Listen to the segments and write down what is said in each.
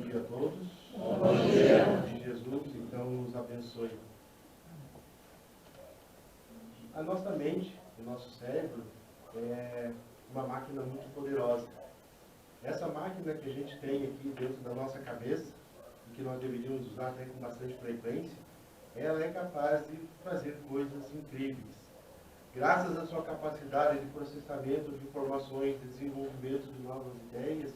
dia a todos. Bom dia. De Jesus, então, nos abençoe. A nossa mente, o nosso cérebro, é uma máquina muito poderosa. Essa máquina que a gente tem aqui dentro da nossa cabeça, e que nós deveríamos usar até com bastante frequência, ela é capaz de fazer coisas incríveis. Graças à sua capacidade de processamento de informações, de desenvolvimento de novas ideias,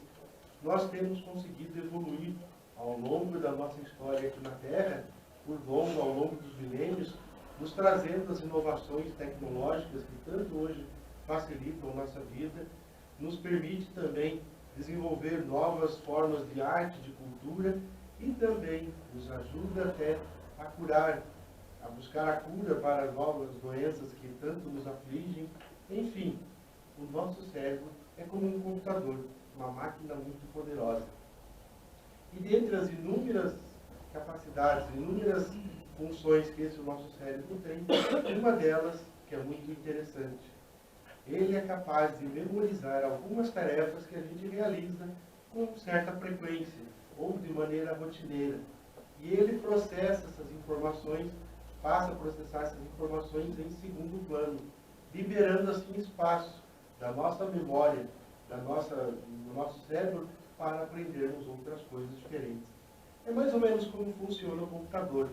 nós temos conseguido evoluir ao longo da nossa história aqui na Terra, ao longo dos milênios, nos trazendo as inovações tecnológicas que tanto hoje facilitam a nossa vida, nos permite também desenvolver novas formas de arte, de cultura, e também nos ajuda até a curar, a buscar a cura para novas doenças que tanto nos afligem. Enfim, o nosso cérebro é como um computador, uma máquina muito poderosa. E dentre as inúmeras capacidades, inúmeras funções que esse nosso cérebro tem, uma delas, que é muito interessante, ele é capaz de memorizar algumas tarefas que a gente realiza com certa frequência, ou de maneira rotineira. E ele processa essas informações, passa a processar essas informações em segundo plano, liberando assim espaço da nossa memória, do nosso cérebro, para aprendermos outras coisas diferentes. É mais ou menos como funciona o computador.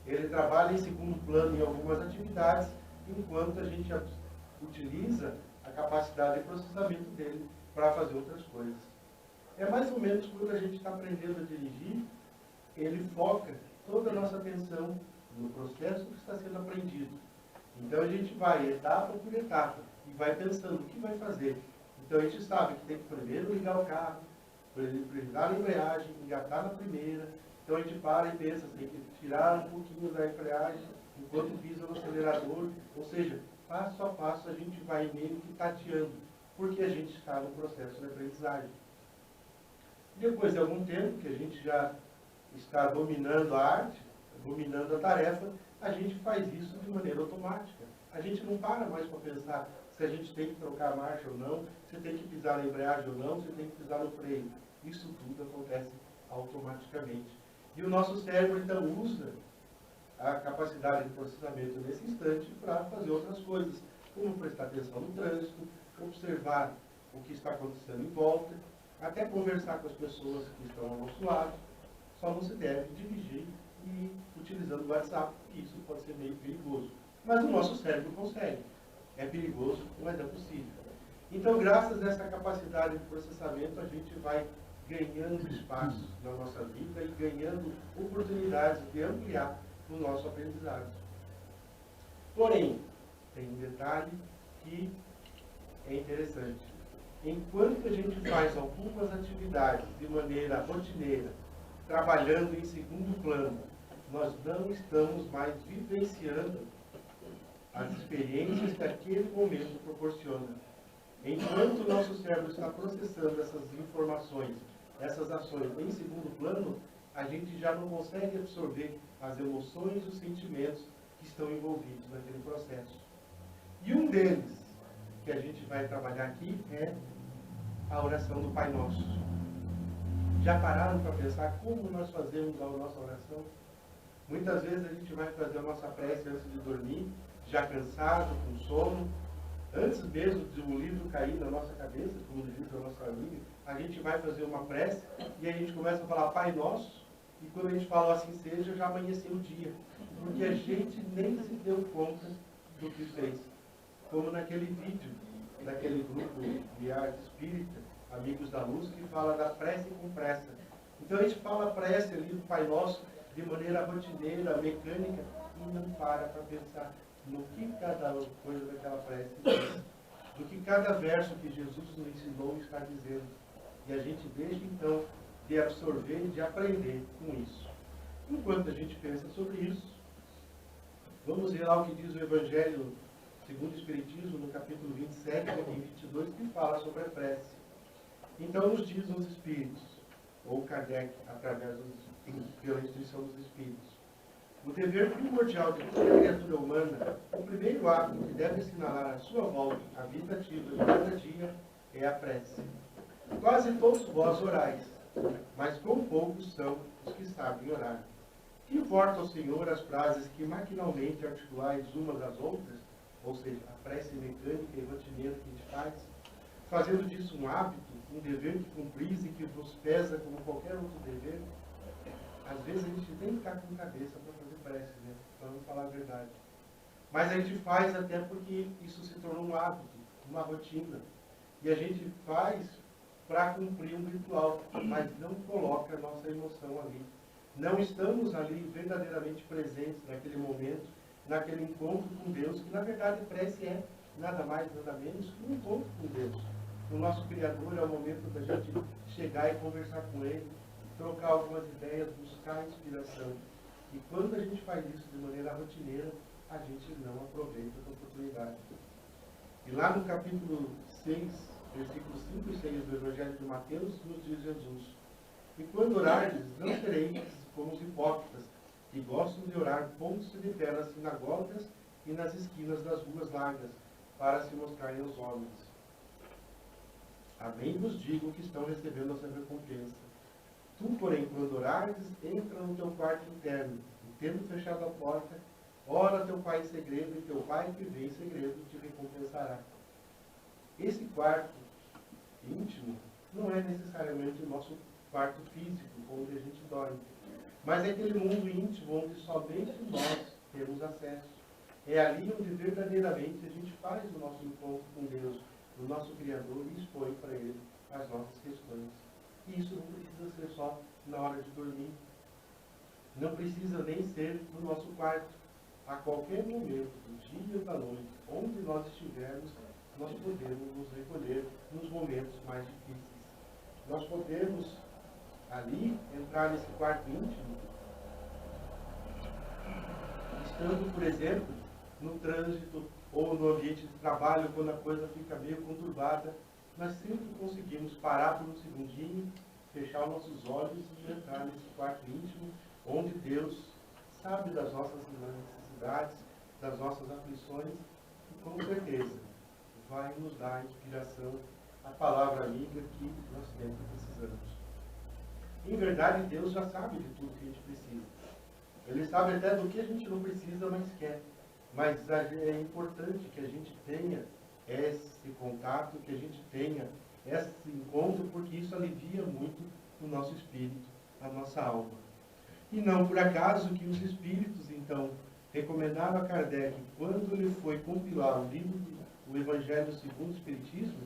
Ele trabalha em segundo plano em algumas atividades, enquanto a gente utiliza a capacidade de processamento dele para fazer outras coisas. É mais ou menos quando a gente está aprendendo a dirigir, ele foca toda a nossa atenção no processo que está sendo aprendido. Então a gente vai etapa por etapa e vai pensando o que vai fazer. Então a gente sabe que tem que primeiro ligar o carro, ligar a embreagem, engatar na primeira. Então a gente para e pensa, tem que tirar um pouquinho da embreagem enquanto pisa no acelerador. Ou seja, passo a passo a gente vai meio que tateando, porque a gente está no processo de aprendizagem. Depois de algum tempo que a gente já está dominando a arte, dominando a tarefa, a gente faz isso de maneira automática. A gente não para mais para pensar se a gente tem que trocar a marcha ou não, se tem que pisar na embreagem ou não, se tem que pisar no freio. Isso tudo acontece automaticamente. E o nosso cérebro, então, usa a capacidade de processamento nesse instante para fazer outras coisas, como prestar atenção no trânsito, observar o que está acontecendo em volta, até conversar com as pessoas que estão ao nosso lado. Só não se deve dirigir e utilizando o WhatsApp, porque isso pode ser meio perigoso. Mas o nosso cérebro consegue. É perigoso, mas é possível. Então, graças a essa capacidade de processamento, a gente vai ganhando espaço na nossa vida e ganhando oportunidades de ampliar o nosso aprendizado. Porém, tem um detalhe que é interessante. Enquanto a gente faz algumas atividades de maneira rotineira, trabalhando em segundo plano, nós não estamos mais vivenciando as experiências que aquele momento proporciona. Enquanto o nosso cérebro está processando essas informações, essas ações em segundo plano, a gente já não consegue absorver as emoções e os sentimentos que estão envolvidos naquele processo. E um deles, que a gente vai trabalhar aqui, é a oração do Pai Nosso. Já pararam para pensar como nós fazemos a nossa oração? Muitas vezes a gente vai fazer a nossa prece antes de dormir, já cansado, com sono. Antes mesmo de um livro cair na nossa cabeça, como diz a nossa amiga, a gente vai fazer uma prece e a gente começa a falar Pai Nosso, e quando a gente fala assim seja, já amanheceu o dia. Porque a gente nem se deu conta do que fez. Como naquele vídeo, daquele grupo de arte espírita, Amigos da Luz, que fala da prece com pressa. Então a gente fala a prece ali do Pai Nosso de maneira rotineira, mecânica, e não para pensar no que cada coisa daquela prece diz, do que cada verso que Jesus nos ensinou está dizendo. E a gente deixa então de absorver, de aprender com isso. Enquanto a gente pensa sobre isso, vamos ver lá o que diz o Evangelho segundo o Espiritismo, no capítulo 27 e 22, que fala sobre a prece. Então nos diz os Espíritos, ou Kardec, pela instrução dos Espíritos, o dever primordial de toda criatura humana, o primeiro ato que deve assinalar à sua volta a vida ativa de cada dia, é a prece. Quase todos vós orais, mas quão poucos são os que sabem orar. Que importa ao Senhor as frases que maquinalmente articulais umas às outras, ou seja, a prece mecânica e rotineira que a gente faz, fazendo disso um hábito, um dever que cumpris e que vos pesa como qualquer outro dever? Às vezes a gente tem que estar com cabeça para fazer prece, né? Para não falar a verdade. Mas a gente faz até porque isso se tornou um hábito, uma rotina. E a gente faz para cumprir um ritual, mas não coloca a nossa emoção ali. Não estamos ali verdadeiramente presentes naquele momento, naquele encontro com Deus, que na verdade prece é nada mais, nada menos que um encontro com Deus. O nosso Criador é o momento da gente chegar e conversar com Ele, trocar algumas ideias, buscar inspiração. E quando a gente faz isso de maneira rotineira, a gente não aproveita a oportunidade. E lá no capítulo 6, versículos 5 e 6 do Evangelho de Mateus, nos diz Jesus: e quando orardes, não sereis como os hipócritas, que gostam de orar pondo-se de pé nas sinagogas e nas esquinas das ruas largas, para se mostrarem aos homens. Amém vos digo que estão recebendo a sua recompensa. Tu, porém, quando orares, entra no teu quarto interno, e tendo fechado a porta, ora a teu Pai em segredo, e teu Pai que vê em segredo te recompensará. Esse quarto íntimo não é necessariamente o nosso quarto físico, onde a gente dorme, mas é aquele mundo íntimo onde somente nós temos acesso. É ali onde verdadeiramente a gente faz o nosso encontro com Deus, o nosso Criador, e expõe para Ele as nossas questões. E isso não precisa ser só na hora de dormir. Não precisa nem ser no nosso quarto. A qualquer momento, do dia ou da noite, onde nós estivermos, nós podemos nos recolher nos momentos mais difíceis. Nós podemos ali entrar nesse quarto íntimo, estando, por exemplo, no trânsito ou no ambiente de trabalho, quando a coisa fica meio conturbada, nós sempre conseguimos parar por um segundinho, fechar nossos olhos e entrar nesse quarto íntimo, onde Deus sabe das nossas necessidades, das nossas aflições, e com certeza vai nos dar a inspiração, a palavra amiga que nós sempre precisamos. Em verdade, Deus já sabe de tudo que a gente precisa. Ele sabe até do que a gente não precisa, mas quer. Mas é importante que a gente tenha esse contato, que a gente tenha esse encontro, porque isso alivia muito o nosso espírito, a nossa alma. E não por acaso que os espíritos, então, recomendaram a Kardec, quando ele foi compilar o livro do Evangelho segundo o Espiritismo,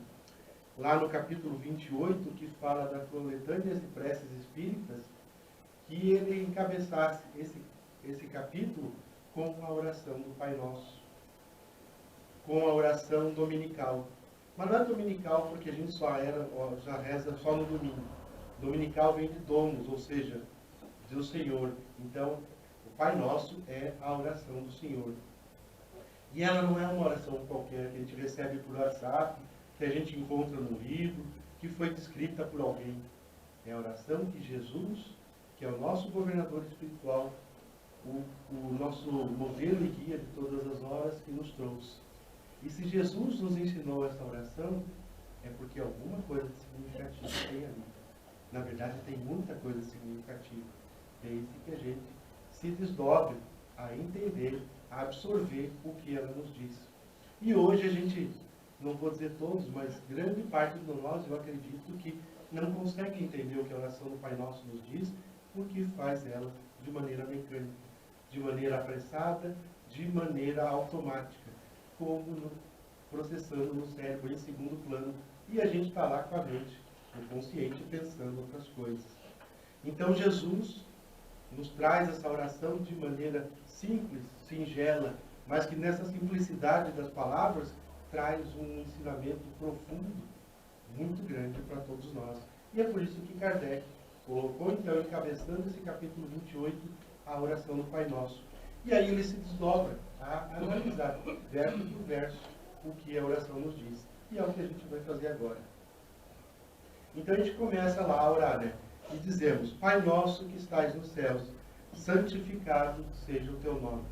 lá no capítulo 28, que fala da coletânea de preces espíritas, que ele encabeçasse esse capítulo com a oração do Pai Nosso, com a oração dominical. Mas não é dominical porque a gente já reza só no domingo. Dominical vem de domus, ou seja, do Senhor. Então, o Pai Nosso é a oração do Senhor. E ela não é uma oração qualquer que a gente recebe por WhatsApp, que a gente encontra num livro, que foi descrita por alguém. É a oração que Jesus, que é o nosso governador espiritual, o nosso modelo e guia de todas as horas, que nos trouxe. E se Jesus nos ensinou essa oração, é porque alguma coisa de significativo tem ali. Na verdade, tem muita coisa significativa, desde que a gente se desdobre a entender, a absorver o que ela nos diz. E hoje a gente, não vou dizer todos, mas grande parte de nós, eu acredito que não consegue entender o que a oração do Pai Nosso nos diz, porque faz ela de maneira mecânica, de maneira apressada, de maneira automática, como processando no cérebro em segundo plano, e a gente está lá com a mente, no consciente, pensando outras coisas. Então Jesus nos traz essa oração de maneira simples, singela, mas que nessa simplicidade das palavras traz um ensinamento profundo, muito grande para todos nós. E é por isso que Kardec colocou, então, encabeçando esse capítulo 28, a oração do Pai Nosso. E aí ele se desdobra a analisar, verso por verso, o que a oração nos diz. E é o que a gente vai fazer agora. Então a gente começa lá a orar, né? E dizemos: Pai nosso que estais nos céus, santificado seja o teu nome.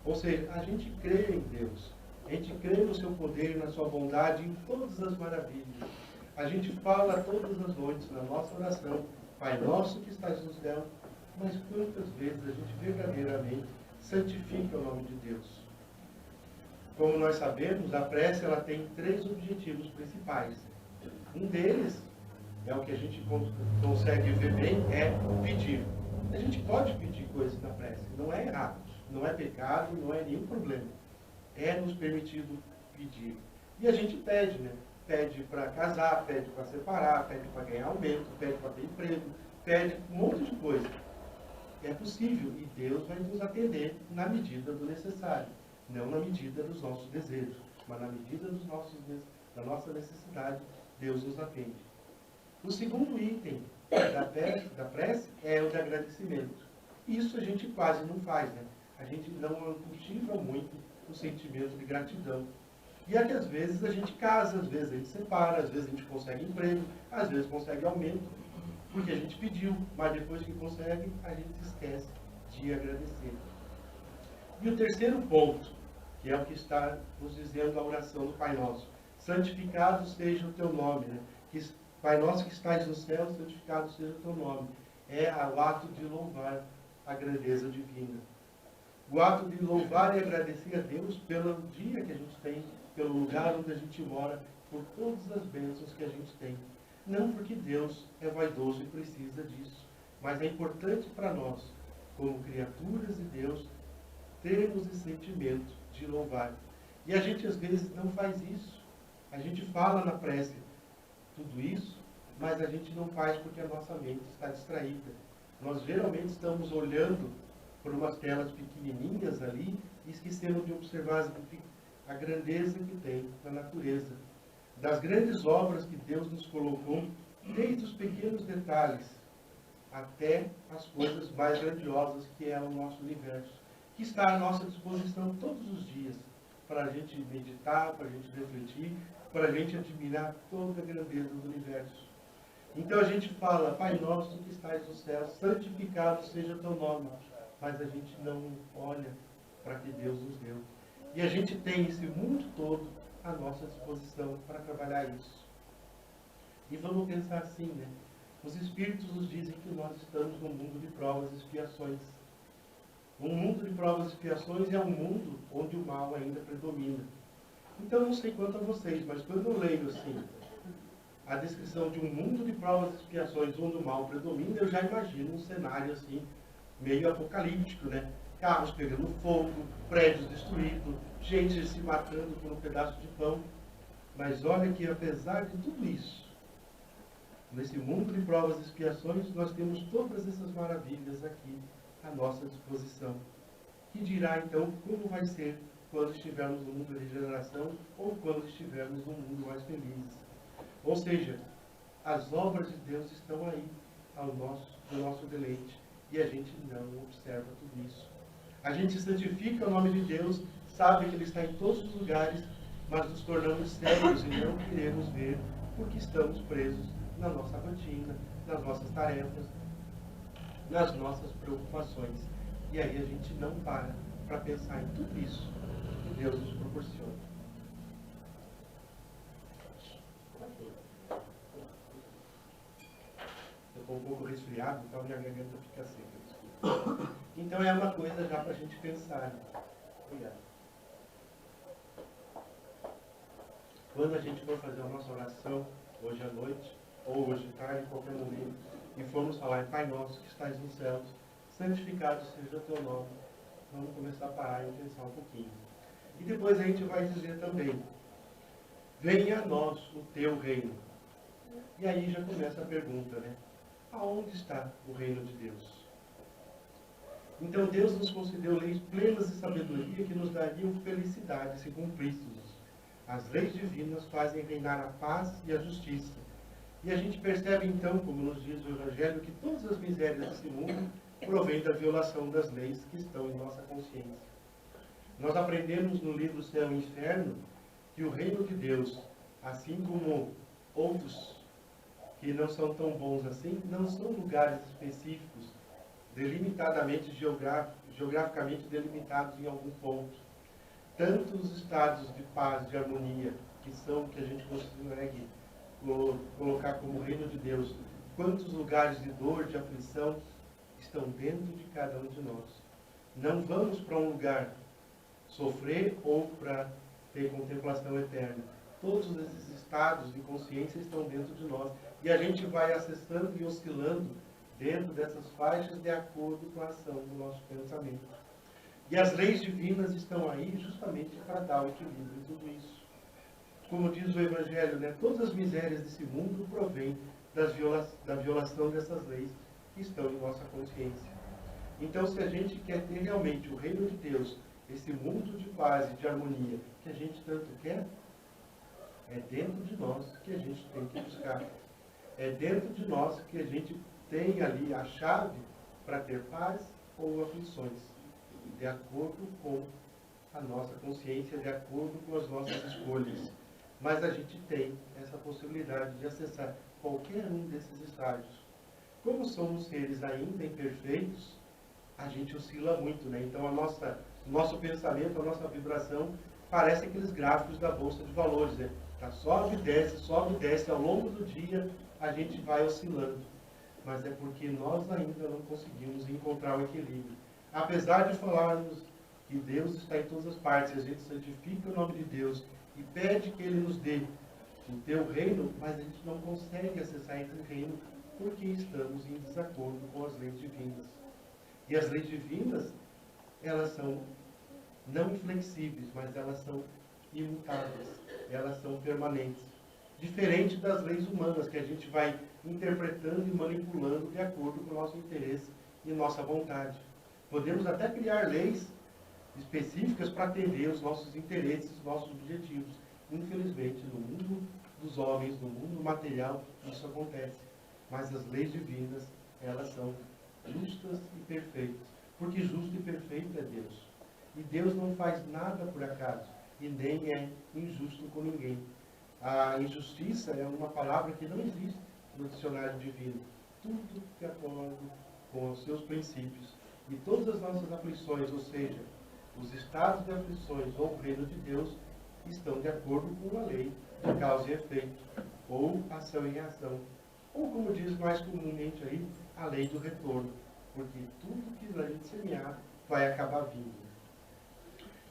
Ou seja, a gente crê em Deus, a gente crê no seu poder, na sua bondade, em todas as maravilhas. A gente fala todas as noites na nossa oração Pai nosso que estás no céu, mas quantas vezes a gente verdadeiramente santifica o nome de Deus? Como nós sabemos, a prece ela tem 3 objetivos principais. Um deles, é o que a gente consegue ver bem, é pedir. A gente pode pedir coisas na prece, não é errado, não é pecado, não é nenhum problema. É nos permitido pedir. E a gente pede, né? Pede para casar, pede para separar, pede para ganhar aumento, pede para ter emprego, pede um monte de coisa. É possível e Deus vai nos atender na medida do necessário, não na medida dos nossos desejos, mas na medida da nossa necessidade, Deus nos atende. O segundo item da prece é o de agradecimento. Isso a gente quase não faz, né? A gente não cultiva muito o sentimento de gratidão. E é que às vezes a gente casa, às vezes a gente separa, às vezes a gente consegue emprego, às vezes consegue aumento, porque a gente pediu, mas depois que consegue, a gente esquece de agradecer. E o terceiro ponto, que é o que está nos dizendo a oração do Pai Nosso: santificado seja o teu nome, né? Pai nosso que estás no céu, santificado seja o teu nome. É o ato de louvar a grandeza divina. O ato de louvar e agradecer a Deus pelo dia que a gente tem, pelo lugar onde a gente mora, por todas as bênçãos que a gente tem. Não porque Deus é vaidoso e precisa disso, mas é importante para nós, como criaturas de Deus, termos esse sentimento de louvar. E a gente às vezes não faz isso. A gente fala na prece tudo isso, mas a gente não faz porque a nossa mente está distraída. Nós geralmente estamos olhando por umas telas pequenininhas ali e esquecendo de observar a grandeza que tem na natureza. Das grandes obras que Deus nos colocou, desde os pequenos detalhes até as coisas mais grandiosas que é o nosso universo, que está à nossa disposição todos os dias, para a gente meditar, para a gente refletir, para a gente admirar toda a grandeza do universo. Então a gente fala: Pai nosso que estás no céu, santificado seja o teu nome. Mas a gente não olha para que Deus nos deu. E a gente tem esse mundo todo à nossa disposição para trabalhar isso. E vamos pensar assim, né? Os Espíritos nos dizem que nós estamos num mundo de provas e expiações. Um mundo de provas e expiações é um mundo onde o mal ainda predomina. Então, não sei quanto a vocês, mas quando eu leio assim, a descrição de um mundo de provas e expiações onde o mal predomina, eu já imagino um cenário assim, meio apocalíptico, né? Carros pegando fogo, prédios destruídos, gente se matando por um pedaço de pão. Mas olha que apesar de tudo isso, nesse mundo de provas e expiações, nós temos todas essas maravilhas aqui à nossa disposição. Que dirá então como vai ser quando estivermos no mundo da regeneração ou quando estivermos num mundo mais felizes. Ou seja, as obras de Deus estão aí no nosso deleite e a gente não observa tudo isso. A gente santifica o nome de Deus, sabe que Ele está em todos os lugares, mas nos tornamos cegos e não queremos ver porque estamos presos na nossa rotina, nas nossas tarefas, nas nossas preocupações. E aí a gente não para pensar em tudo isso que Deus nos proporciona. Eu estou um pouco resfriado, então minha garganta fica seca, desculpa. Então é uma coisa já para a gente pensar. Obrigado. Quando a gente for fazer a nossa oração, hoje à noite, ou hoje à tarde, em qualquer momento, e formos falar: Pai nosso que estás nos céus, santificado seja o teu nome, vamos começar a parar e pensar um pouquinho. E depois a gente vai dizer também: venha a nós o teu reino. E aí já começa a pergunta, né? Aonde está o reino de Deus? Então Deus nos concedeu leis plenas de sabedoria que nos dariam felicidade se cumpríssemos. As leis divinas fazem reinar a paz e a justiça. E a gente percebe então, como nos diz o Evangelho, que todas as misérias desse mundo provêm da violação das leis que estão em nossa consciência. Nós aprendemos no livro Céu e Inferno que o reino de Deus, assim como outros que não são tão bons assim, não são lugares específicos, delimitadamente, geograficamente delimitados em algum ponto. Tanto os estados de paz, de harmonia, que são o que a gente consegue colocar como reino de Deus, quantos lugares de dor, de aflição estão dentro de cada um de nós. Não vamos para um lugar sofrer ou para ter contemplação eterna. Todos esses estados de consciência estão dentro de nós. E a gente vai acessando e oscilando dentro dessas faixas de acordo com a ação do nosso pensamento. E as leis divinas estão aí justamente para dar o equilíbrio em tudo isso. Como diz o Evangelho, né, todas as misérias desse mundo provêm da violação dessas leis que estão em nossa consciência. Então, se a gente quer ter realmente o reino de Deus, esse mundo de paz e de harmonia que a gente tanto quer, é dentro de nós que a gente tem que buscar. É dentro de nós que a gente tem ali a chave para ter paz ou aflições, de acordo com a nossa consciência, de acordo com as nossas escolhas. Mas a gente tem essa possibilidade de acessar qualquer um desses estágios. Como somos seres ainda imperfeitos, a gente oscila muito, né? Então, nosso pensamento, a nossa vibração, parece aqueles gráficos da Bolsa de Valores, né? Tá, sobe e desce, ao longo do dia a gente vai oscilando. Mas é porque nós ainda não conseguimos encontrar o equilíbrio. Apesar de falarmos que Deus está em todas as partes, a gente santifica o nome de Deus e pede que Ele nos dê o teu reino, mas a gente não consegue acessar esse reino porque estamos em desacordo com as leis divinas. E as leis divinas, elas são não inflexíveis, mas elas são imutáveis, elas são permanentes. Diferente das leis humanas, que a gente vai interpretando e manipulando de acordo com o nosso interesse e nossa vontade. Podemos até criar leis específicas para atender os nossos interesses, os nossos objetivos. Infelizmente, no mundo dos homens, no mundo material, isso acontece. Mas as leis divinas, elas são justas e perfeitas. Porque justo e perfeito é Deus. E Deus não faz nada por acaso. E nem é injusto com ninguém. A injustiça é uma palavra que não existe no dicionário divino. Tudo de acordo com os seus princípios. E todas as nossas aflições, ou seja, os estados de aflições ou o reino de Deus, estão de acordo com a lei de causa e efeito, ou ação e reação. Ou, como diz mais comumente aí, a lei do retorno. Porque tudo que a gente semear vai acabar vindo.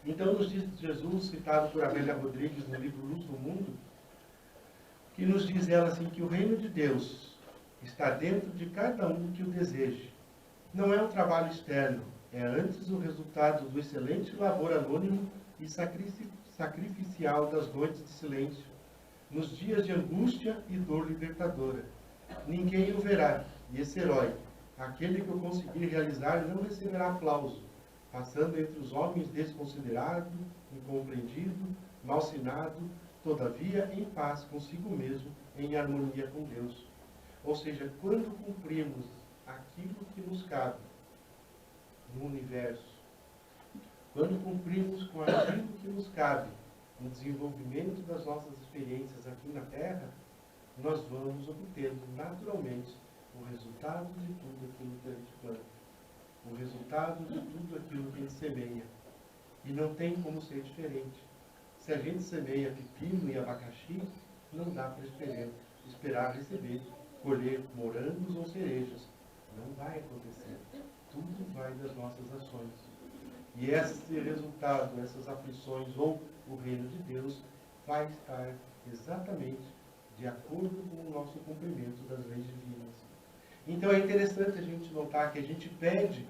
Então, nos diz Jesus, citado por Amélia Rodrigues no livro Luz do Mundo, que nos diz ela assim, que o reino de Deus está dentro de cada um que o deseje. Não é um trabalho externo, é antes o resultado do excelente labor anônimo e sacrificial das noites de silêncio, nos dias de angústia e dor libertadora. Ninguém o verá, e esse herói, aquele que o conseguir realizar, não receberá aplauso, passando entre os homens desconsiderado, incompreendido, malsinado, todavia em paz consigo mesmo, em harmonia com Deus. Ou seja, quando cumprimos aquilo que nos cabe no universo, quando cumprimos com aquilo que nos cabe no desenvolvimento das nossas experiências aqui na Terra, nós vamos obtendo naturalmente o resultado de tudo aquilo que a gente planta, o resultado de tudo aquilo que a gente semeia. E não tem como ser diferente. Se a gente semeia pepino e abacaxi, não dá para esperar receber, colher morangos ou cerejas. Não vai acontecer. Tudo vai das nossas ações. E esse resultado, essas aflições ou o reino de Deus, vai estar exatamente de acordo com o nosso cumprimento das leis divinas. Então é interessante a gente notar que a gente pede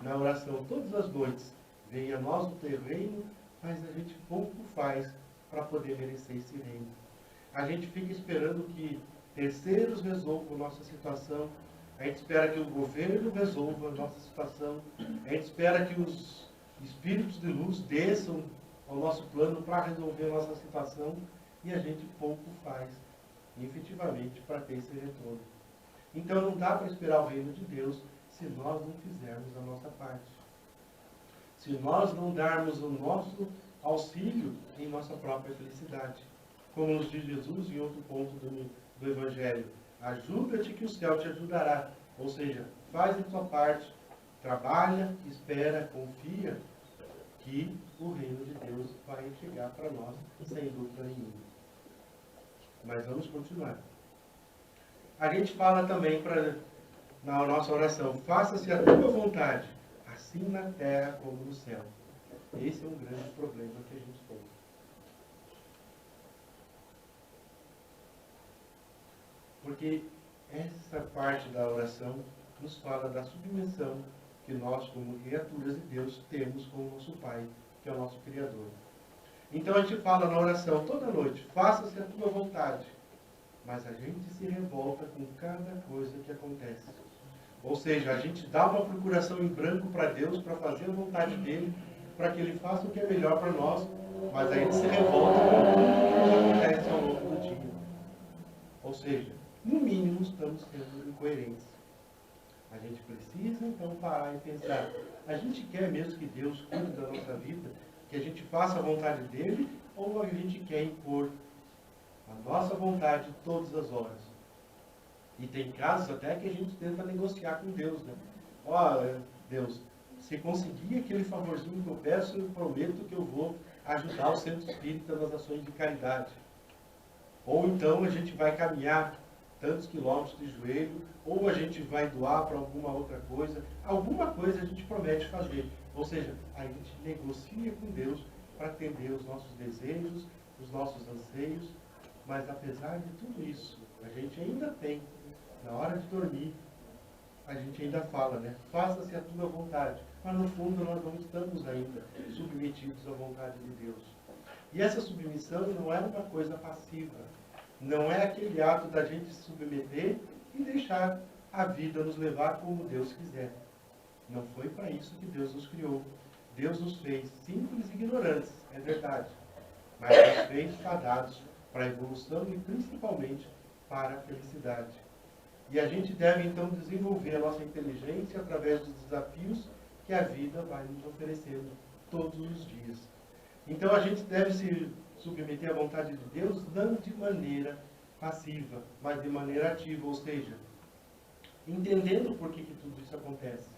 na oração todas as noites, venha a nós o teu reino, mas a gente pouco faz para poder merecer esse reino. A gente fica esperando que terceiros resolvam nossa situação, a gente espera que o governo resolva a nossa situação, a gente espera que os espíritos de luz desçam ao nosso plano para resolver a nossa situação, e a gente pouco faz, efetivamente, para ter esse retorno. Então não dá para esperar o reino de Deus se nós não fizermos a nossa parte. Se nós não darmos o nosso auxílio em nossa própria felicidade. Como nos diz Jesus em outro ponto do Evangelho, ajuda-te que o céu te ajudará. Ou seja, faz a tua parte, trabalha, espera, confia que o reino de Deus vai chegar para nós sem dúvida nenhuma. Mas vamos continuar. a gente fala também na nossa oração, faça-se a tua vontade, assim na terra como no céu. Esse é um grande problema que a gente tem. Porque essa parte da oração nos fala da submissão que nós, como criaturas de Deus, temos com o nosso Pai, que é o nosso Criador. Então a gente fala na oração toda noite, faça-se a tua vontade. Mas a gente se revolta com cada coisa que acontece. Ou seja, a gente dá uma procuração em branco para Deus, para fazer a vontade dele, para que ele faça o que é melhor para nós, mas a gente se revolta com tudo que acontece ao longo do dia. Ou seja, no mínimo estamos sendo incoerentes. A gente precisa então parar e pensar, a gente quer mesmo que Deus cuide da nossa vida, que a gente faça a vontade dele, ou a gente quer impor a nossa vontade todas as horas? E tem casos até que a gente tenta negociar com Deus, né? Ó, Deus, se conseguir aquele favorzinho que eu peço, eu prometo que eu vou ajudar o centro espírita nas ações de caridade. Ou então a gente vai caminhar tantos quilômetros de joelho, ou a gente vai doar para alguma outra coisa a gente promete fazer. Ou seja, a gente negocia com Deus para atender os nossos desejos, os nossos anseios, mas apesar de tudo isso, a gente ainda tem, na hora de dormir, a gente ainda fala, né? Faça-se a tua vontade. Mas no fundo nós não estamos ainda submetidos à vontade de Deus. E essa submissão não é uma coisa passiva. Não é aquele ato da gente se submeter e deixar a vida nos levar como Deus quiser. Não foi para isso que Deus nos criou. Deus nos fez simples e ignorantes, é verdade. Mas nos fez fadados para a evolução e principalmente para a felicidade. E a gente deve então desenvolver a nossa inteligência através dos desafios que a vida vai nos oferecendo todos os dias. Então a gente deve se submeter à vontade de Deus não de maneira passiva, mas de maneira ativa, ou seja, entendendo por que tudo isso acontece.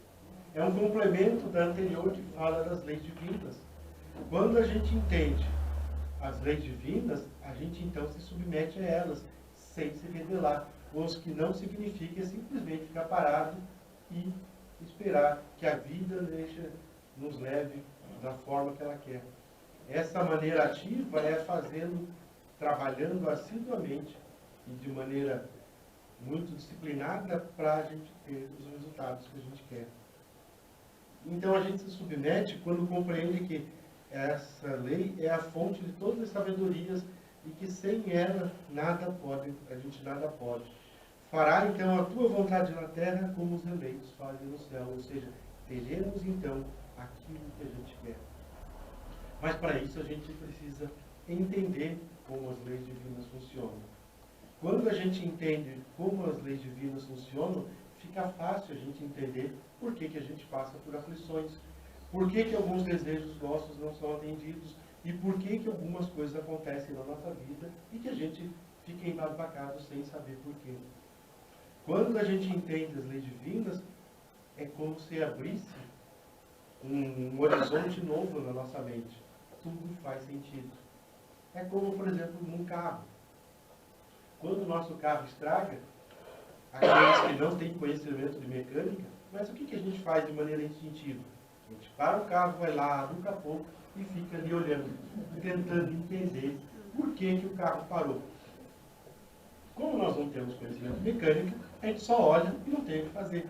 É um complemento da anterior que fala das leis divinas. Quando a gente entende as leis divinas, a gente então se submete a elas, sem se rebelar. O que não significa simplesmente ficar parado e esperar que a vida nos leve da forma que ela quer. Essa maneira ativa é trabalhando assiduamente e de maneira muito disciplinada para a gente ter os resultados que a gente quer. Então a gente se submete quando compreende que essa lei é a fonte de todas as sabedorias e que sem ela a gente nada pode. Fará então a tua vontade na terra como os eleitos fazem no céu, ou seja, teremos então aquilo que a gente quer. Mas para isso a gente precisa entender como as leis divinas funcionam. Quando a gente entende como as leis divinas funcionam, fica fácil a gente entender por que a gente passa por aflições, por que alguns desejos nossos não são atendidos e por que algumas coisas acontecem na nossa vida e que a gente fica embasbacado sem saber por quê. Quando a gente entende as leis divinas, é como se abrisse um horizonte novo na nossa mente. Tudo faz sentido. É como, por exemplo, num carro. Quando o nosso carro estraga, aqueles que não têm conhecimento de mecânica, mas o que a gente faz de maneira instintiva? A gente para o carro, vai lá, abre o capô e fica ali olhando, tentando entender por que o carro parou. Como nós não temos conhecimento de mecânica, a gente só olha e não tem o que fazer.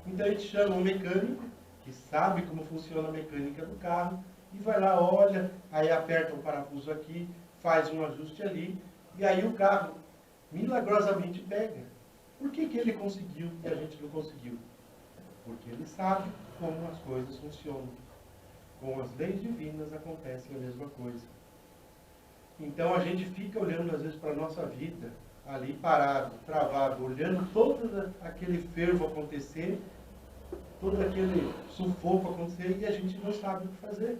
Então a gente chama um mecânico que sabe como funciona a mecânica do carro e vai lá, olha, aí aperta um parafuso aqui, faz um ajuste ali e aí o carro milagrosamente pega. Por que ele conseguiu e a gente não conseguiu? Porque ele sabe como as coisas funcionam. Com as leis divinas acontece a mesma coisa. Então a gente fica olhando às vezes para a nossa vida, ali parado, travado, olhando todo aquele fervo acontecer, todo aquele sufoco acontecer e a gente não sabe o que fazer,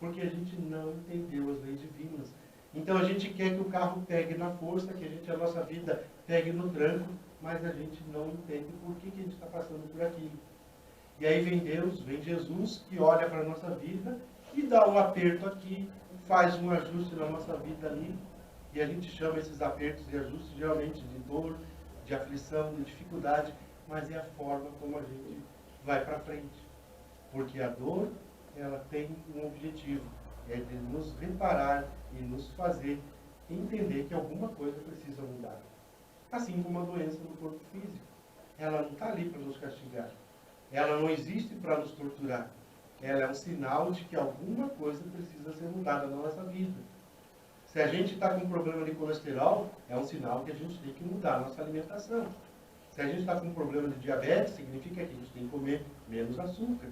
porque a gente não entendeu as leis divinas. Então a gente quer que o carro pegue na força, que a nossa vida pegue no tranco, mas a gente não entende por que a gente está passando por aquilo. E aí vem Deus, vem Jesus, que olha para a nossa vida e dá um aperto aqui, faz um ajuste na nossa vida ali, e a gente chama esses apertos e ajustes geralmente de dor, de de aflição, de dificuldade, mas é a forma como a gente vai para frente. Porque a dor, ela tem um objetivo, é de nos reparar e nos fazer entender que alguma coisa precisa mudar. Assim como a doença no corpo físico. Ela não está ali para nos castigar. Ela não existe para nos torturar. Ela é um sinal de que alguma coisa precisa ser mudada na nossa vida. Se a gente está com um problema de colesterol, é um sinal que a gente tem que mudar a nossa alimentação. Se a gente está com um problema de diabetes, significa que a gente tem que comer menos açúcar.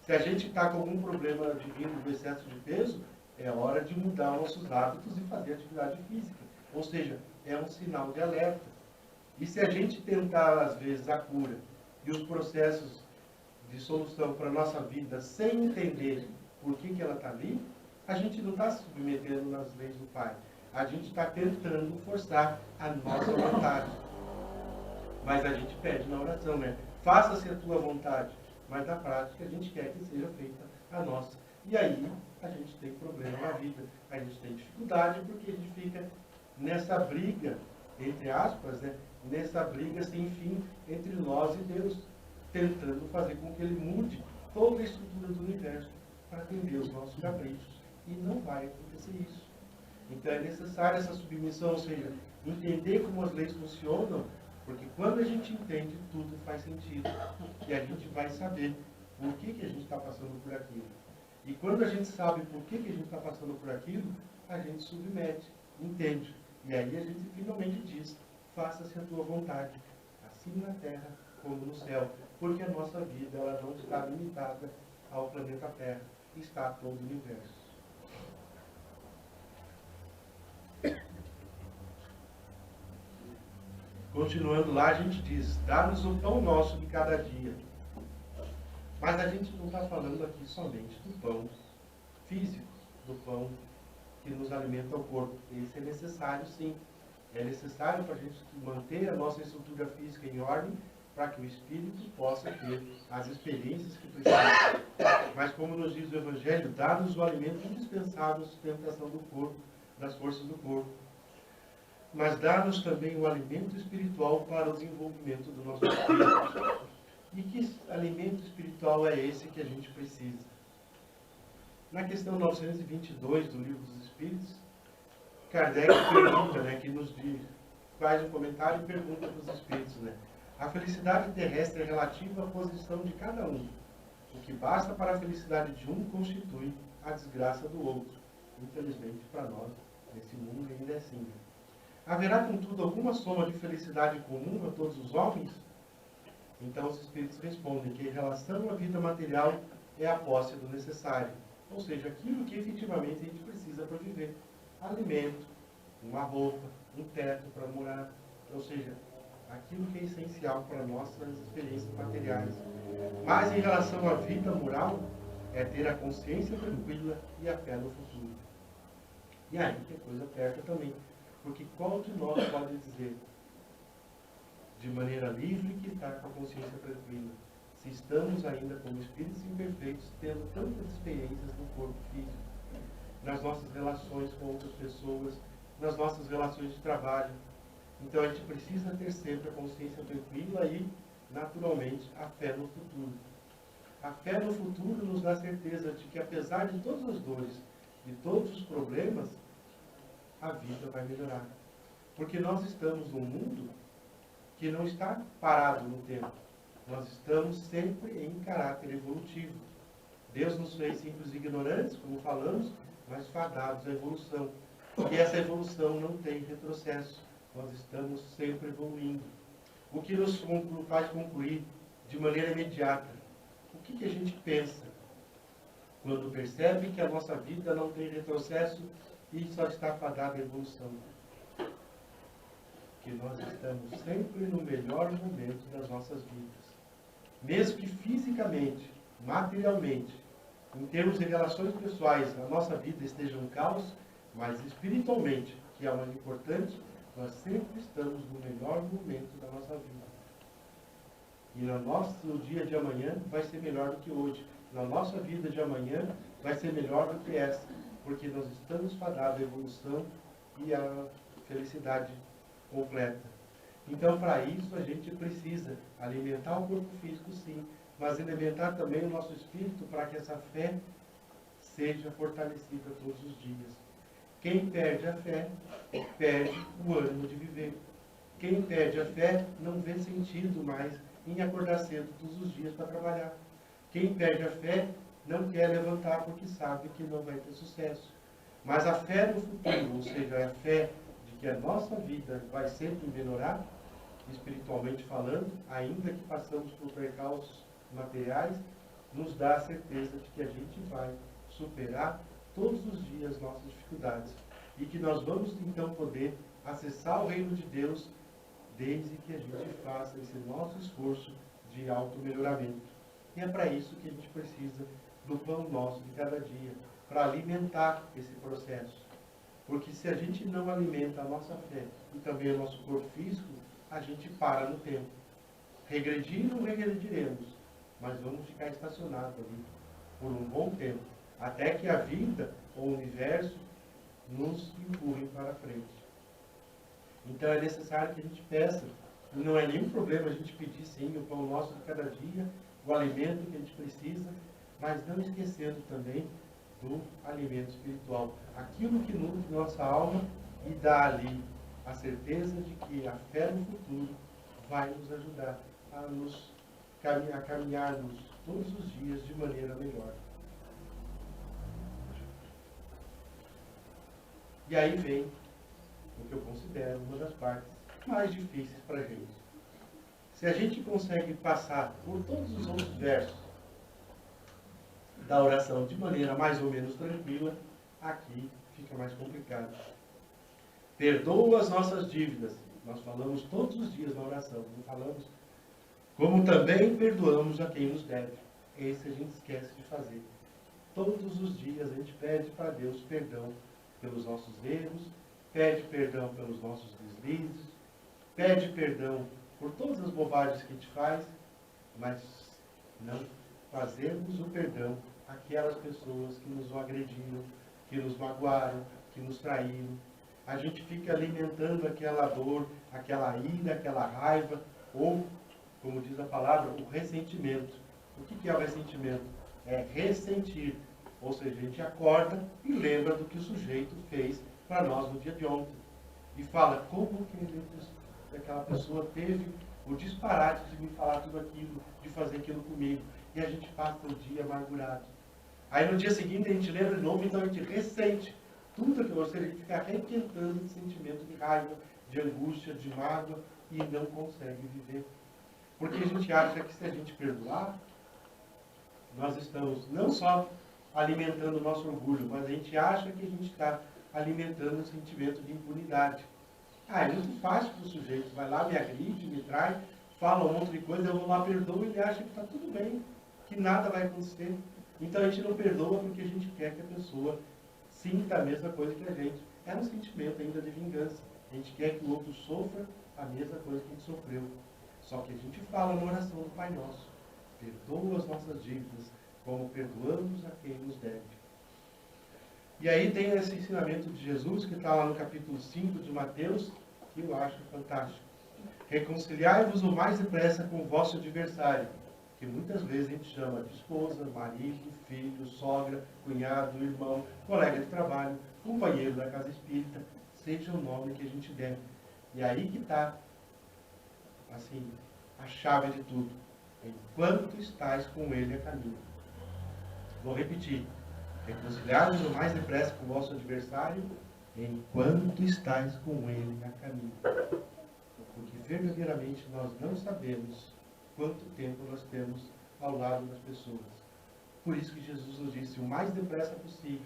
Se a gente está com algum problema de vindo do excesso de peso, é hora de mudar nossos hábitos e fazer atividade física. Ou seja, é um sinal de alerta. E se a gente tentar, às vezes, a cura e os processos de solução para a nossa vida sem entender por que ela está ali, a gente não está se submetendo nas leis do Pai. A gente está tentando forçar a nossa vontade. Mas a gente pede na oração, né? Faça-se a tua vontade. Mas na prática a gente quer que seja feita a nossa. E aí a gente tem problema na vida. A gente tem dificuldade porque a gente fica nessa briga, entre aspas, né? Nessa briga sem fim entre nós e Deus, tentando fazer com que Ele mude toda a estrutura do universo para atender os nossos caprichos. E não vai acontecer isso. Então é necessária essa submissão, ou seja, entender como as leis funcionam, porque quando a gente entende, tudo faz sentido. E a gente vai saber por que a gente está passando por aquilo. E quando a gente sabe por que a gente está passando por aquilo, a gente submete, entende. E aí a gente finalmente diz, faça-se a tua vontade, assim na terra como no céu. Porque a nossa vida ela não está limitada ao planeta Terra, está a todo o universo. Continuando lá, a gente diz, dá-nos o pão nosso de cada dia. Mas a gente não está falando aqui somente do pão físico, do pão que nos alimenta o corpo. Esse é necessário, sim. É necessário para a gente manter a nossa estrutura física em ordem, para que o espírito possa ter as experiências que precisa. Mas como nos diz o Evangelho, dá-nos o alimento indispensável à sustentação do corpo, das forças do corpo. Mas dá-nos também o alimento espiritual para o desenvolvimento do nosso espírito. E que alimento espiritual é esse que a gente precisa? Na questão 922 do Livro dos Espíritos, Kardec pergunta, né, que nos diz, faz um comentário e pergunta para os espíritos, né? A felicidade terrestre é relativa à posição de cada um. O que basta para a felicidade de um constitui a desgraça do outro. Infelizmente, para nós, nesse mundo ainda é assim. Haverá, contudo, alguma soma de felicidade comum a todos os homens? Então os espíritos respondem que em relação à vida material é a posse do necessário. Ou seja, aquilo que efetivamente a gente precisa para viver. Alimento, uma roupa, um teto para morar. Ou seja, aquilo que é essencial para nossas experiências materiais. Mas em relação à vida moral, é ter a consciência tranquila e a fé no futuro. E aí que a coisa aperta também. Porque qual de nós pode dizer, de maneira livre, que está com a consciência tranquila, se estamos ainda como espíritos imperfeitos, tendo tantas experiências no corpo físico, nas nossas relações com outras pessoas, nas nossas relações de trabalho. Então a gente precisa ter sempre a consciência tranquila e, naturalmente, a fé no futuro. A fé no futuro nos dá certeza de que, apesar de todas as dores, de todos os problemas, a vida vai melhorar. Porque nós estamos num mundo que não está parado no tempo. Nós estamos sempre em caráter evolutivo. Deus nos fez simples e ignorantes, como falamos, mas fadados à evolução. E essa evolução não tem retrocesso. Nós estamos sempre evoluindo. O que nos faz concluir de maneira imediata? O que a gente pensa quando percebe que a nossa vida não tem retrocesso e só está fadada à evolução? Que nós estamos sempre no melhor momento das nossas vidas. Mesmo que fisicamente, materialmente, em termos de relações pessoais, a nossa vida esteja um caos, mas espiritualmente, que é o mais importante, nós sempre estamos no melhor momento da nossa vida. E no dia de amanhã vai ser melhor do que hoje. Na nossa vida de amanhã vai ser melhor do que essa, porque nós estamos fadados à evolução e à felicidade completa. Então, para isso, a gente precisa alimentar o corpo físico, sim, mas alimentar também o nosso espírito para que essa fé seja fortalecida todos os dias. Quem perde a fé, perde o ânimo de viver. Quem perde a fé não vê sentido mais em acordar cedo todos os dias para trabalhar. Quem perde a fé não quer levantar porque sabe que não vai ter sucesso. Mas a fé no futuro, ou seja, a fé de que a nossa vida vai sempre melhorar, espiritualmente falando, ainda que passamos por percalços materiais, nos dá a certeza de que a gente vai superar todos os dias nossas dificuldades e que nós vamos então poder acessar o reino de Deus desde que a gente faça esse nosso esforço de auto-melhoramento. E é para isso que a gente precisa do pão nosso de cada dia, para alimentar esse processo. Porque se a gente não alimenta a nossa fé e também o nosso corpo físico, a gente para no tempo. Regredir não regrediremos, mas vamos ficar estacionados ali por um bom tempo, até que a vida ou o universo nos empurrem para frente. Então é necessário que a gente peça. Não é nenhum problema a gente pedir sim o pão nosso de cada dia, o alimento que a gente precisa, mas não esquecendo também do alimento espiritual. Aquilo que nutre nossa alma e dá ali a certeza de que a fé no futuro vai nos ajudar a caminharmos todos os dias de maneira melhor. E aí vem o que eu considero uma das partes mais difíceis para a gente. Se a gente consegue passar por todos os outros versos da oração de maneira mais ou menos tranquila, aqui fica mais complicado. Perdoa as nossas dívidas. Nós falamos todos os dias na oração, não falamos? Como também perdoamos a quem nos deve. Esse a gente esquece de fazer. Todos os dias a gente pede para Deus perdão pelos nossos erros, pede perdão pelos nossos deslizes, pede perdão por todas as bobagens que a gente faz, mas não fazemos o perdão àquelas pessoas que nos agrediram, que nos magoaram, que nos traíram. A gente fica alimentando aquela dor, aquela ira, aquela raiva, ou, como diz a palavra, o ressentimento. O que é o ressentimento? É ressentir. Ou seja, a gente acorda e lembra do que o sujeito fez para nós no dia de ontem. E fala, como que aquela pessoa teve o disparate de me falar tudo aquilo, de fazer aquilo comigo. E a gente passa o dia amargurado. Aí no dia seguinte a gente lembra de novo, então a gente ressente tudo aquilo, ou seja, a gente fica requentando esse sentimento de raiva, de angústia, de mágoa, e não consegue viver. Porque a gente acha que se a gente perdoar, nós estamos não só alimentando o nosso orgulho, mas a gente acha que a gente está alimentando um sentimento de impunidade. É muito fácil para o sujeito, vai lá, me agride, me trai, fala um monte de coisa, eu vou lá, perdoo, e ele acha que está tudo bem, que nada vai acontecer. Então a gente não perdoa porque a gente quer que a pessoa sinta a mesma coisa que a gente. É um sentimento ainda de vingança. A gente quer que o outro sofra a mesma coisa que a gente sofreu. Só que a gente fala na oração do Pai Nosso, perdoa as nossas dívidas, como perdoamos a quem nos deve. E aí tem esse ensinamento de Jesus, que está lá no capítulo 5 de Mateus, que eu acho fantástico. Reconciliai-vos o mais depressa com o vosso adversário, que muitas vezes a gente chama de esposa, marido, filho, sogra, cunhado, irmão, colega de trabalho, companheiro da casa espírita, seja o nome que a gente der. E aí que está, assim, a chave de tudo. Enquanto estais com ele a caminho. Vou repetir. Reconciliai-vos o mais depressa com o vosso adversário, enquanto estais com ele a caminho. Porque verdadeiramente nós não sabemos quanto tempo nós temos ao lado das pessoas. Por isso que Jesus nos disse o mais depressa possível.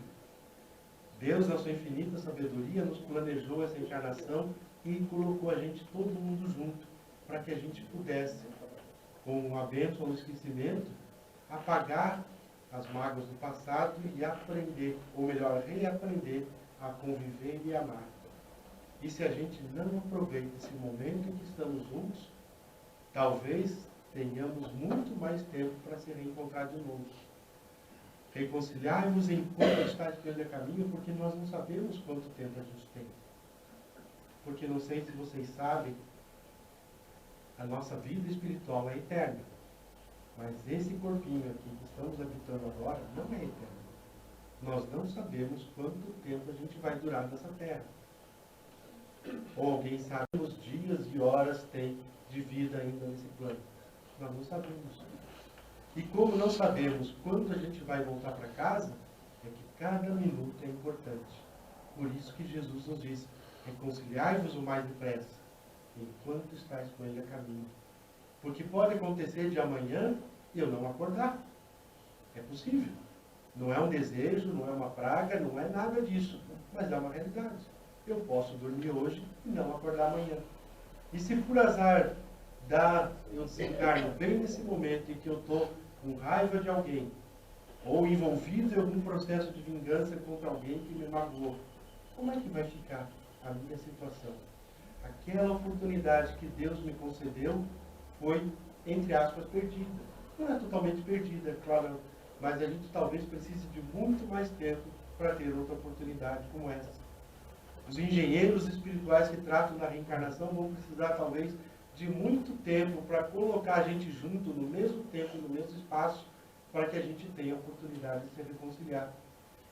Deus, na sua infinita sabedoria, nos planejou essa encarnação e colocou a gente todo mundo junto, para que a gente pudesse, com a bênção no esquecimento, apagar as mágoas do passado e aprender, ou melhor, reaprender a conviver e amar. E se a gente não aproveita esse momento em que estamos juntos, talvez tenhamos muito mais tempo para se reencontrar de novo. Reconciliar-nos enquanto está de pelo caminho, porque nós não sabemos quanto tempo a gente tem. Porque não sei se vocês sabem, A nossa vida espiritual é eterna. Mas esse corpinho aqui que estamos habitando agora não é eterno. Nós não sabemos quanto tempo a gente vai durar nessa terra. Ou alguém sabe os dias e horas tem de vida ainda nesse plano. Nós não sabemos. E como não sabemos quando a gente vai voltar para casa, é que cada minuto é importante. Por isso que Jesus nos diz, reconciliai-vos o mais depressa, enquanto estáis com ele a caminho. Porque pode acontecer de amanhã eu não acordar. É possível. Não é um desejo, não é uma praga, não é nada disso. Mas é uma realidade. Eu posso dormir hoje e não acordar amanhã. E se por azar eu desencarno bem nesse momento em que eu estou com raiva de alguém, ou envolvido em algum processo de vingança contra alguém que me magoou, como é que vai ficar a minha situação? Aquela oportunidade que Deus me concedeu foi, entre aspas, perdida. Não é totalmente perdida, é claro, mas a gente talvez precise de muito mais tempo para ter outra oportunidade como essa. Os engenheiros espirituais que tratam da reencarnação vão precisar talvez de muito tempo para colocar a gente junto no mesmo tempo, no mesmo espaço, para que a gente tenha a oportunidade de se reconciliar.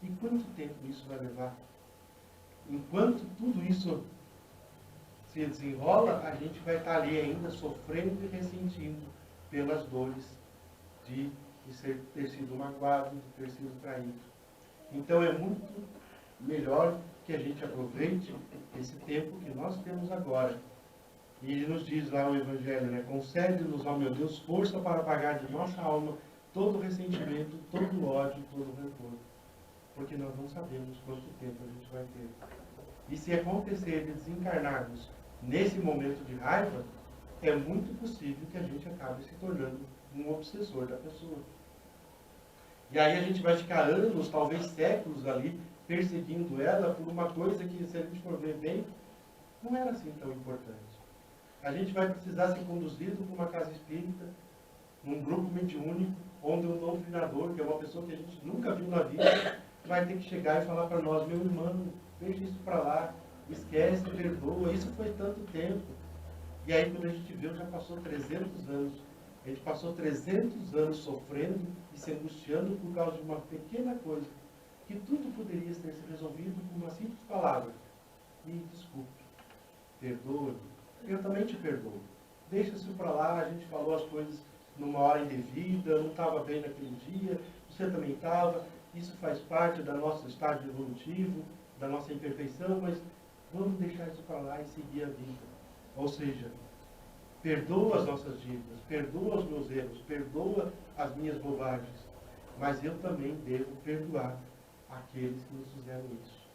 E quanto tempo isso vai levar? Enquanto tudo isso se desenrola, a gente vai estar ali ainda sofrendo e ressentindo pelas dores de ter sido magoado, de ter sido traído. Então é muito melhor que a gente aproveite esse tempo que nós temos agora. E ele nos diz lá no Evangelho, né? Concede-nos, ó meu Deus, força para apagar de nossa alma todo o ressentimento, todo o ódio, todo o rancor. Porque nós não sabemos quanto tempo a gente vai ter. E se acontecer de desencarnarmos nesse momento de raiva, é muito possível que a gente acabe se tornando um obsessor da pessoa. E aí a gente vai ficar anos, talvez séculos ali, perseguindo ela por uma coisa que, se a gente for ver bem, não era assim tão importante. A gente vai precisar ser conduzido para uma casa espírita, num grupo mediúnico, onde um doutrinador, que é uma pessoa que a gente nunca viu na vida, vai ter que chegar e falar para nós, meu irmão, deixa isso para lá, esquece, perdoa, isso foi tanto tempo. E aí quando a gente viu, já passou 300 anos. A gente passou 300 anos sofrendo e se angustiando por causa de uma pequena coisa, que tudo poderia ter se resolvido com uma simples palavra. Me desculpe, perdoa, eu também te perdoo. Deixa isso para lá, a gente falou as coisas numa hora indevida, não estava bem naquele dia, você também estava, isso faz parte do nosso estágio evolutivo, da nossa imperfeição, mas vamos deixar isso para lá e seguir a vida. Ou seja, perdoa as nossas dívidas, perdoa os meus erros, perdoa as minhas bobagens, mas eu também devo perdoar aqueles que nos fizeram isso.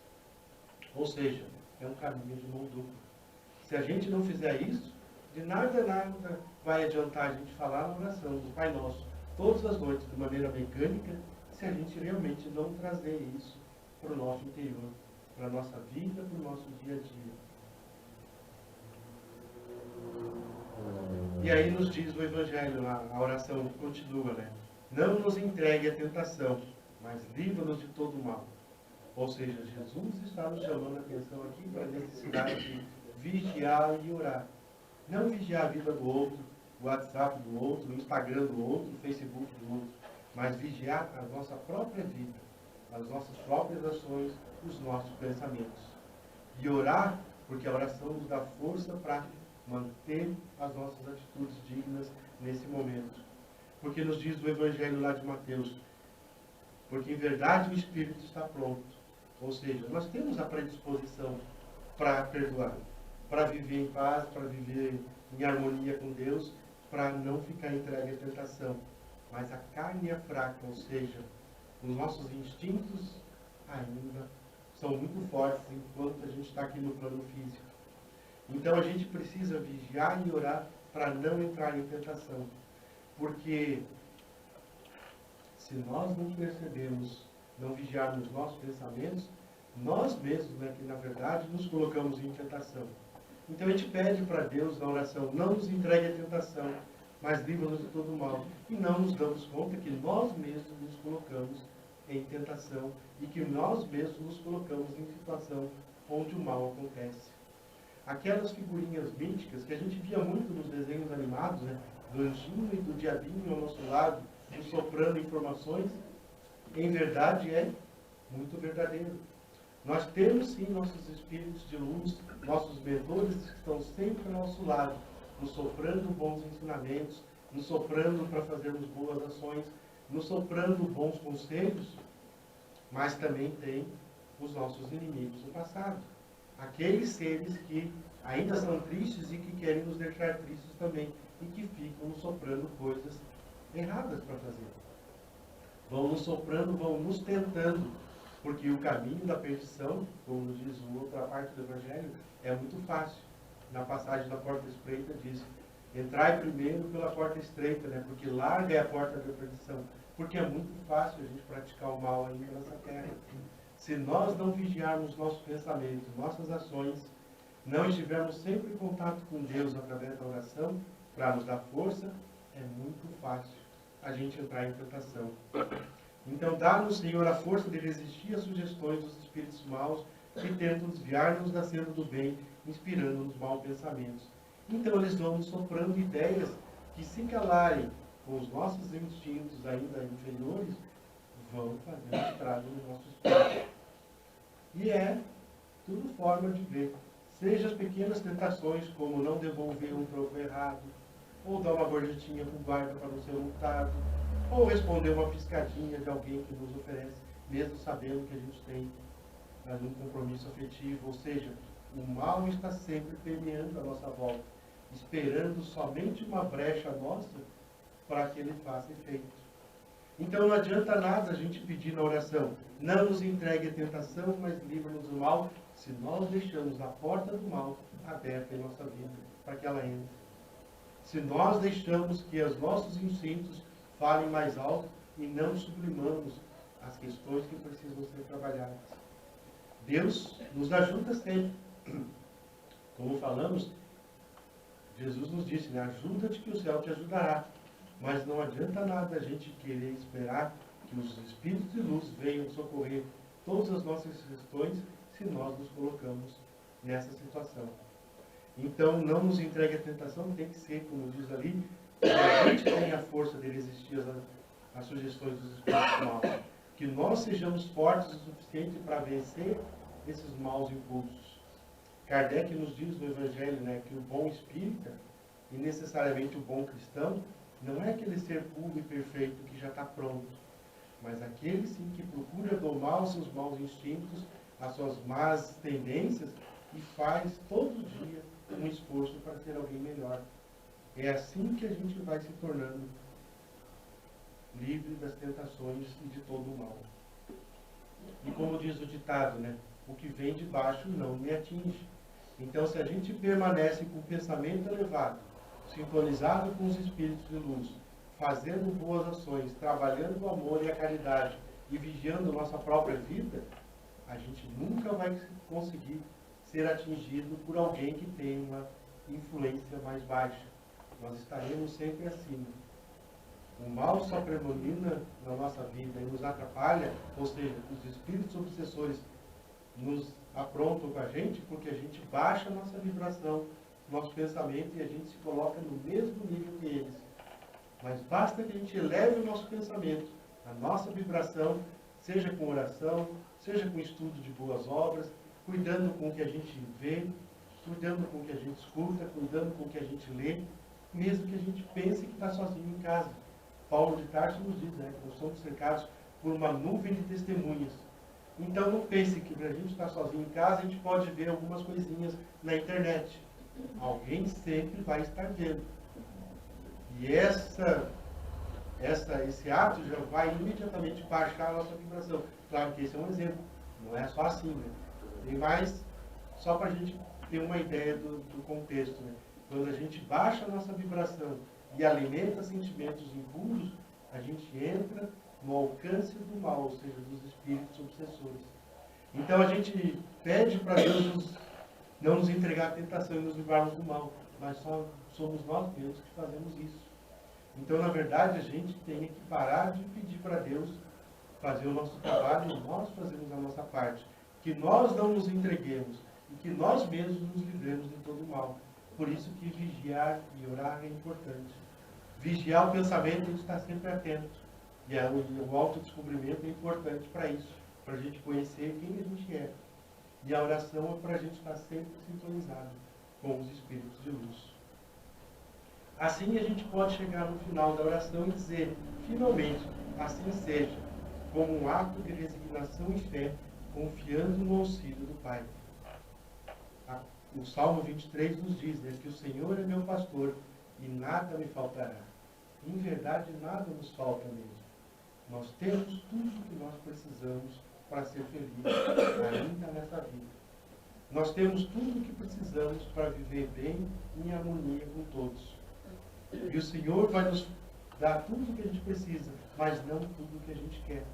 Ou seja, é um caminho de mão dupla. Se a gente não fizer isso, de nada vai adiantar a gente falar na oração do Pai Nosso todas as noites de maneira mecânica, se a gente realmente não trazer isso para o nosso interior, para a nossa vida, para o nosso dia a dia. E aí nos diz o Evangelho, a oração continua, né? Não nos entregue à tentação, mas livra-nos de todo mal. Ou seja, Jesus está nos chamando a atenção aqui para a necessidade de vigiar e orar. Não vigiar a vida do outro, o WhatsApp do outro, o Instagram do outro, o Facebook do outro, mas vigiar a nossa própria vida, as nossas próprias ações, os nossos pensamentos. E orar, porque a oração nos dá força para manter as nossas atitudes dignas nesse momento. Porque nos diz o Evangelho lá de Mateus, porque em verdade o Espírito está pronto. Ou seja, nós temos a predisposição para perdoar, para viver em paz, para viver em harmonia com Deus, para não ficar entregue à tentação. Mas a carne é fraca, ou seja, os nossos instintos ainda são muito fortes enquanto a gente está aqui no plano físico. Então a gente precisa vigiar e orar para não entrar em tentação. Porque se nós não percebemos, não vigiarmos nossos pensamentos, nós mesmos, né, que na verdade nos colocamos em tentação. Então a gente pede para Deus na oração, não nos entregue à tentação, mas livra-nos de todo mal. E não nos damos conta que nós mesmos nos colocamos em tentação e que nós mesmos nos colocamos em situação onde o mal acontece. aquelas figurinhas míticas que a gente via muito nos desenhos animados, né? Do anjinho e do diabinho ao nosso lado, nos soprando informações, em verdade é muito verdadeiro. Nós temos sim nossos espíritos de luz, nossos mentores que estão sempre ao nosso lado, nos soprando bons ensinamentos, nos soprando para fazermos boas ações, nos soprando bons conselhos, mas também tem os nossos inimigos do passado. Aqueles seres que ainda são tristes e que querem nos deixar tristes também e que ficam nos soprando coisas erradas para fazer. Vão nos soprando, vão nos tentando, porque o caminho da perdição, como diz outra parte do Evangelho, é muito fácil. Na passagem da porta estreita diz: entrai primeiro pela porta estreita, né? Porque larga é a porta da perdição. Porque é muito fácil a gente praticar o mal ainda nessa terra. Se nós não vigiarmos nossos pensamentos, nossas ações, não estivermos sempre em contato com Deus através da oração, para nos dar força, é muito fácil a gente entrar em tentação. Então, dá-nos, Senhor, a força de resistir às sugestões dos espíritos maus que tentam desviar-nos da senda do bem, inspirando-nos maus pensamentos. Então, eles vão nos soprando ideias que, se calarem com os nossos instintos ainda inferiores, vão fazer um estrago no nosso espírito. E é tudo forma de ver. Seja as pequenas tentações, como não devolver um troco errado, ou dar uma gorjetinha para o guarda para não ser multado, ou responder uma piscadinha de alguém que nos oferece, mesmo sabendo que a gente tem um compromisso afetivo. Ou seja, o mal está sempre permeando a nossa volta, esperando somente uma brecha nossa para que ele faça efeito. Então não adianta nada a gente pedir na oração: não nos entregue a tentação, mas livra-nos do mal, se nós deixamos a porta do mal aberta em nossa vida, para que ela entre. Se nós deixamos que os nossos instintos falem mais alto e não sublimamos as questões que precisam ser trabalhadas. Deus nos ajuda sempre. Como falamos, Jesus nos disse, né? Ajuda-te que o céu te ajudará. Mas não adianta nada a gente querer esperar que os espíritos de luz venham socorrer todas as nossas questões se nós nos colocamos nessa situação. Então, não nos entregue a tentação, tem que ser, como diz ali, que a gente tenha a força de resistir às sugestões dos espíritos maus. Que nós sejamos fortes o suficiente para vencer esses maus impulsos. Kardec nos diz no Evangelho, né, que o bom espírita, e necessariamente o bom cristão, não é aquele ser puro e perfeito que já está pronto, mas aquele sim que procura domar os seus maus instintos, as suas más tendências, e faz todo dia um esforço para ser alguém melhor. É assim que a gente vai se tornando livre das tentações e de todo o mal. E como diz o ditado, né? O que vem de baixo não me atinge. Então, se a gente permanece com o pensamento elevado, sintonizado com os espíritos de luz, fazendo boas ações, trabalhando o amor e a caridade e vigiando nossa própria vida, a gente nunca vai conseguir ser atingido por alguém que tem uma influência mais baixa. Nós estaremos sempre acima. O mal só predomina na nossa vida e nos atrapalha, ou seja, os espíritos obsessores nos aprontam com a gente porque a gente baixa a nossa vibração, nosso pensamento, e a gente se coloca no mesmo nível que eles. Mas basta que a gente eleve o nosso pensamento, a nossa vibração, seja com oração, seja com estudo de boas obras, cuidando com o que a gente vê, cuidando com o que a gente escuta, cuidando com o que a gente lê, mesmo que a gente pense que está sozinho em casa. Paulo de Tarso nos diz, né, que nós somos cercados por uma nuvem de testemunhas. Então não pense que para a gente estar sozinho em casa, a gente pode ver algumas coisinhas na internet. Alguém sempre vai estar vendo. E esse ato já vai imediatamente baixar a nossa vibração. Claro que esse é um exemplo. Não é só assim, né? Tem mais, só para a gente ter uma ideia do contexto, né? Quando a gente baixa a nossa vibração e alimenta sentimentos impuros, a gente entra no alcance do mal, ou seja, dos espíritos obsessores. Então a gente pede para Deus não nos entregar à tentação e nos livrarmos do mal, mas só somos nós mesmos que fazemos isso. Então, na verdade, a gente tem que parar de pedir para Deus fazer o nosso trabalho e nós fazemos a nossa parte. Que nós não nos entreguemos, e que nós mesmos nos livremos de todo o mal. Por isso que vigiar e orar é importante. Vigiar o pensamento, a gente está sempre atento. E o autodescobrimento é importante para isso, para a gente conhecer quem a gente é. E a oração é para a gente estar sempre sintonizado com os Espíritos de luz. Assim a gente pode chegar no final da oração e dizer, finalmente, assim seja, como um ato de resignação e fé, confiando no auxílio do Pai. O Salmo 23 nos diz, né, que o Senhor é meu pastor e nada me faltará. Em verdade, nada nos falta mesmo. Nós temos tudo o que nós precisamos para ser felizes, ainda nessa vida. Nós temos tudo o que precisamos para viver bem em harmonia com todos. E o Senhor vai nos dar tudo o que a gente precisa, mas não tudo o que a gente quer.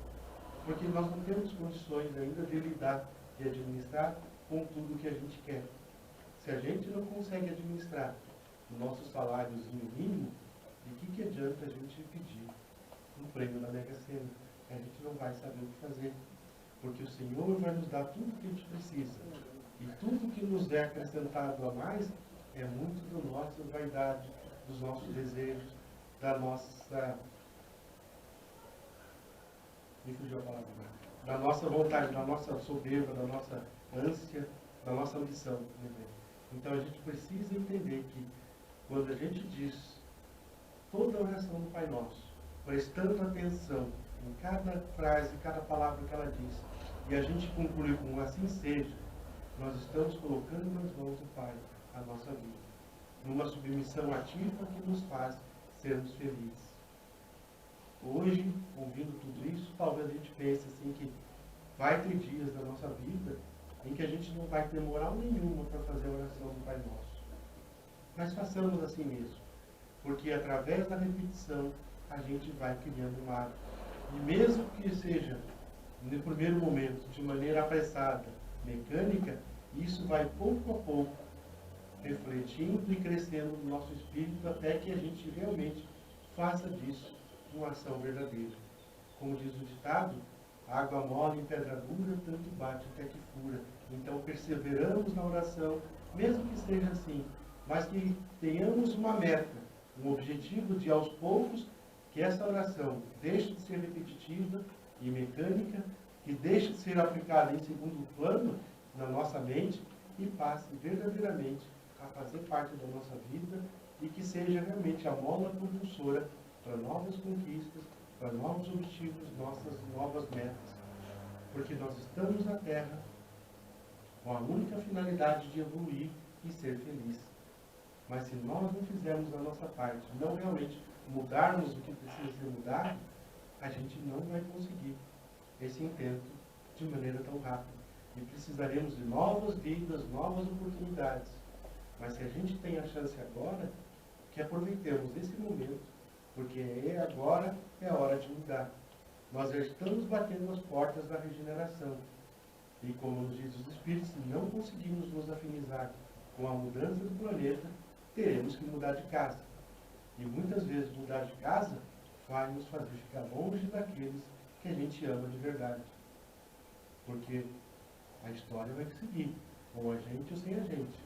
Porque nós não temos condições ainda de lidar, de administrar com tudo o que a gente quer. Se a gente não consegue administrar o nosso saláriozinho mínimo, de que adianta a gente pedir um prêmio na Mega Sena? A gente não vai saber o que fazer. Porque o Senhor vai nos dar tudo o que a gente precisa. E tudo que nos é acrescentado a mais é muito da nossa vaidade, dos nossos desejos, da nossa... Me fugiu a palavra. Da nossa vontade, da nossa soberba, da nossa ânsia, da nossa ambição. Então a gente precisa entender que quando a gente diz toda a oração do Pai Nosso, prestando atenção em cada frase, cada palavra que ela diz, e a gente conclui com assim seja, nós estamos colocando nas mãos do Pai a nossa vida, numa submissão ativa que nos faz sermos felizes. Hoje, ouvindo tudo isso, talvez a gente pense assim que vai ter dias da nossa vida em que a gente não vai ter moral nenhuma para fazer a oração do Pai Nosso. Mas façamos assim mesmo, porque através da repetição a gente vai criando um hábito. E mesmo que seja, no primeiro momento, de maneira apressada, mecânica, isso vai pouco a pouco refletindo e crescendo no nosso espírito até que a gente realmente faça disso uma ação verdadeira. Como diz o ditado, água mole em pedra dura, tanto bate até que fura. Então perseveramos na oração, mesmo que seja assim, mas que tenhamos uma meta, um objetivo de aos poucos que essa oração deixe de ser repetitiva e mecânica, que deixe de ser aplicada em segundo plano na nossa mente e passe verdadeiramente a fazer parte da nossa vida e que seja realmente a mola propulsora para novas conquistas, para novos objetivos, nossas novas metas. Porque nós estamos na Terra com a única finalidade de evoluir e ser feliz. Mas se nós não fizermos a nossa parte, não realmente mudarmos o que precisa ser mudado, a gente não vai conseguir esse intento de maneira tão rápida. E precisaremos de novas vidas, novas oportunidades. Mas se a gente tem a chance agora, que aproveitemos esse momento, porque agora é a hora de mudar. Nós já estamos batendo as portas da regeneração. E como nos diz os Espíritos, se não conseguimos nos afinizar com a mudança do planeta, teremos que mudar de casa. E muitas vezes mudar de casa vai nos fazer ficar longe daqueles que a gente ama de verdade. Porque a história vai seguir, com a gente ou sem a gente.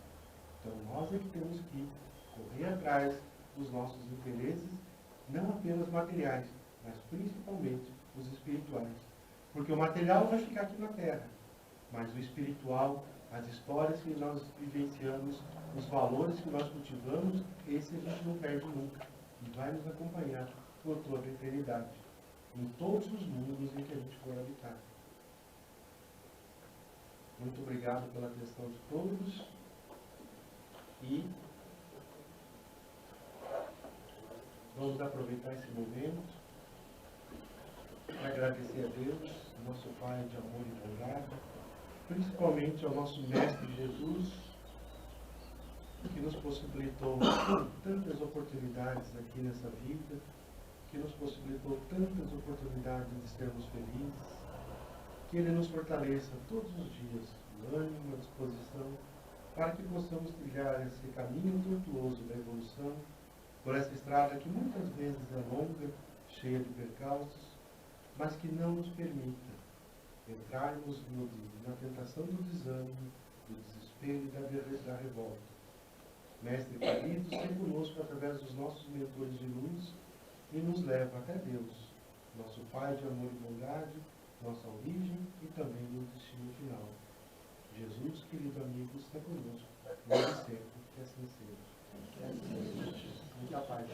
Então nós é que temos que correr atrás dos nossos interesses, não apenas materiais, mas principalmente os espirituais. Porque o material vai ficar aqui na Terra, mas o espiritual, as histórias que nós vivenciamos, os valores que nós cultivamos, esse a gente não perde nunca. E vai nos acompanhar por toda a eternidade, em todos os mundos em que a gente for habitar. Muito obrigado pela atenção de todos. E vamos aproveitar esse momento para agradecer a Deus, nosso Pai de amor e bondade, principalmente ao nosso Mestre Jesus, que nos possibilitou tantas oportunidades aqui nessa vida, que nos possibilitou tantas oportunidades de sermos felizes, que Ele nos fortaleça todos os dias, o ânimo, a disposição, para que possamos trilhar esse caminho tortuoso da evolução, por essa estrada que muitas vezes é longa, cheia de percalços, mas que não nos permita entrarmos na tentação do desânimo, do desespero. desespero e da revolta. Mestre querido, seja conosco através dos nossos mentores de luz e nos leva até Deus, nosso Pai de amor e bondade, nossa origem e também no destino final. Jesus, querido amigo, está conosco, hoje e sempre, que assim seja. Muita paz.